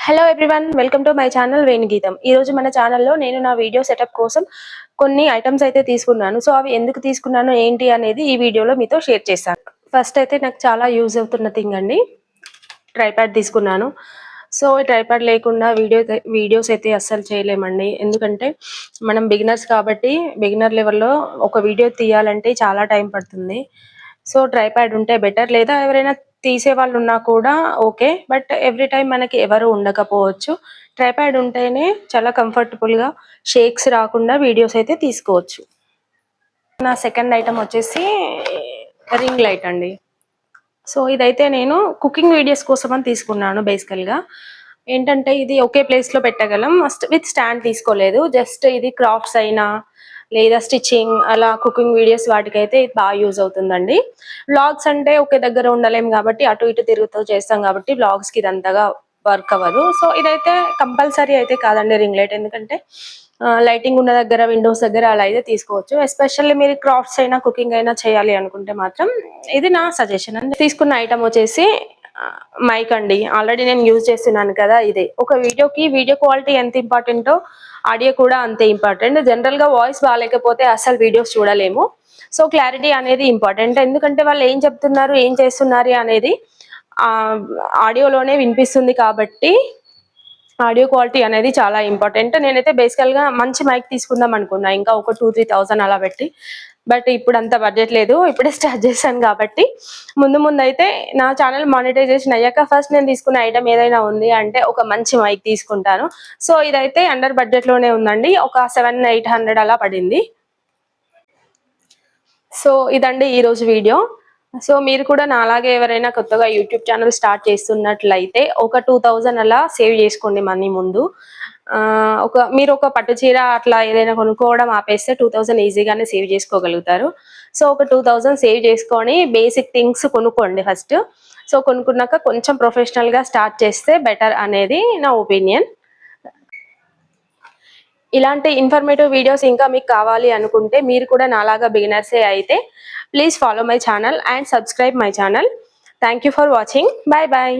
Hello everyone, welcome to my channel Venu గీతం. ఈ రోజు మన ఛానల్లో నేను నా వీడియో సెటప్ కోసం కొన్ని ఐటమ్స్ అయితే తీసుకున్నాను. సో అవి ఎందుకు తీసుకున్నాను ఏంటి అనేది ఈ వీడియోలో మీతో షేర్ చేస్తాను. ఫస్ట్ అయితే నాకు చాలా యూజ్ అవుతున్న థింగ్ అండి, ట్రైప్యాడ్ తీసుకున్నాను. సో ఈ ట్రైప్యాడ్ లేకుండా వీడియోస్ అయితే అస్సలు చేయలేమండి. ఎందుకంటే మనం బిగినర్స్ కాబట్టి బిగినర్ లెవెల్లో ఒక వీడియో తీయాలంటే చాలా టైం పడుతుంది. సో ట్రైప్యాడ్ ఉంటే బెటర్, లేదా ఎవరైనా తీసే వాళ్ళు ఉన్నా కూడా ఓకే, బట్ ఎవ్రీ టైం మనకి ఎవరు ఉండకపోవచ్చు. ట్రైప్యాడ్ ఉంటేనే చాలా కంఫర్టబుల్గా షేక్స్ రాకుండా వీడియోస్ అయితే తీసుకోవచ్చు. నా సెకండ్ ఐటమ్ వచ్చేసి రింగ్ లైట్ అండి. సో ఇదైతే నేను కుకింగ్ వీడియోస్ కోసం అని తీసుకున్నాను. బేసికల్గా ఏంటంటే ఇది ఒకే ప్లేస్లో పెట్టగలం, విత్ స్టాండ్ తీసుకోలేదు. జస్ట్ ఇది క్రాఫ్ట్స్ అయినా లేదా స్టిచ్చింగ్ అలా కుకింగ్ వీడియోస్ వాటికైతే ఇది బాగా యూజ్ అవుతుందండి. వ్లాగ్స్ అంటే ఒకే దగ్గర ఉండలేం కాబట్టి అటు ఇటు తిరుగుతూ చేస్తాం కాబట్టి వ్లాగ్స్కి ఇది అంతగా వర్క్ అవ్వదు. సో ఇదైతే కంపల్సరీ అయితే కాదండి రింగ్ లైట్, ఎందుకంటే లైటింగ్ ఉన్న దగ్గర విండోస్ దగ్గర అలా అయితే తీసుకోవచ్చు. ఎస్పెషల్లీ మీరు క్రాఫ్ట్స్ అయినా కుకింగ్ అయినా చేయాలి అనుకుంటే మాత్రం ఇది నా సజెషన్ అండి. తీసుకున్న ఐటమ్ వచ్చేసి మైక్ అండి. ఆల్రెడీ నేను యూజ్ చేస్తున్నాను కదా, ఇదే ఒక వీడియోకి వీడియో క్వాలిటీ ఎంత ఇంపార్టెంటో ఆడియో కూడా అంతే ఇంపార్టెంట్. జనరల్గా వాయిస్ బాగాలేకపోతే అసలు వీడియోస్ చూడలేము. సో క్లారిటీ అనేది ఇంపార్టెంట్, ఎందుకంటే వాళ్ళు ఏం చెప్తున్నారు ఏం చేస్తున్నారు అనేది ఆడియోలోనే వినిపిస్తుంది కాబట్టి ఆడియో క్వాలిటీ అనేది చాలా ఇంపార్టెంట్. నేనైతే బేసికల్గా మంచి మైక్ తీసుకుందాం అనుకున్నా, ఇంకా ఒక 2-3 thousand అలా పెట్టి. బట్ ఇప్పుడు అంత బడ్జెట్ లేదు, ఇప్పుడే స్టార్ట్ చేశాను కాబట్టి ముందు అయితే నా ఛానల్ మానిటైజేషన్ అయ్యాక ఫస్ట్ నేను తీసుకున్న ఐటమ్ ఏదైనా ఉంది అంటే ఒక మంచి మైక్ తీసుకుంటాను. సో ఇదైతే అండర్ బడ్జెట్లోనే ఉందండి, ఒక 700-800 అలా పడింది. సో ఇదండి ఈరోజు వీడియో. సో మీరు కూడా నాలాగే ఎవరైనా కొత్తగా యూట్యూబ్ ఛానల్ స్టార్ట్ చేస్తున్నట్లయితే ఒక 2000 అలా సేవ్ చేసుకోండి మనీ ముందు. మీరు ఒక పట్టు చీర అట్లా ఏదైనా కొనుక్కోవడం ఆపేస్తే 2000 ఈజీగానే సేవ్ చేసుకోగలుగుతారు. సో ఒక 2000 సేవ్ చేసుకొని బేసిక్ థింగ్స్ కొనుక్కోండి ఫస్ట్. సో కొనుక్కున్నాక కొంచెం ప్రొఫెషనల్గా స్టార్ట్ చేస్తే బెటర్ అనేది నా ఒపీనియన్. ఇలాంటి ఇన్ఫర్మేటివ్ వీడియోస్ ఇంకా మీకు కావాలి అనుకుంటే మీరు కూడా నాలాగా బిగినర్సే అయితే please follow my channel and subscribe my channel. Thank you for watching. Bye bye.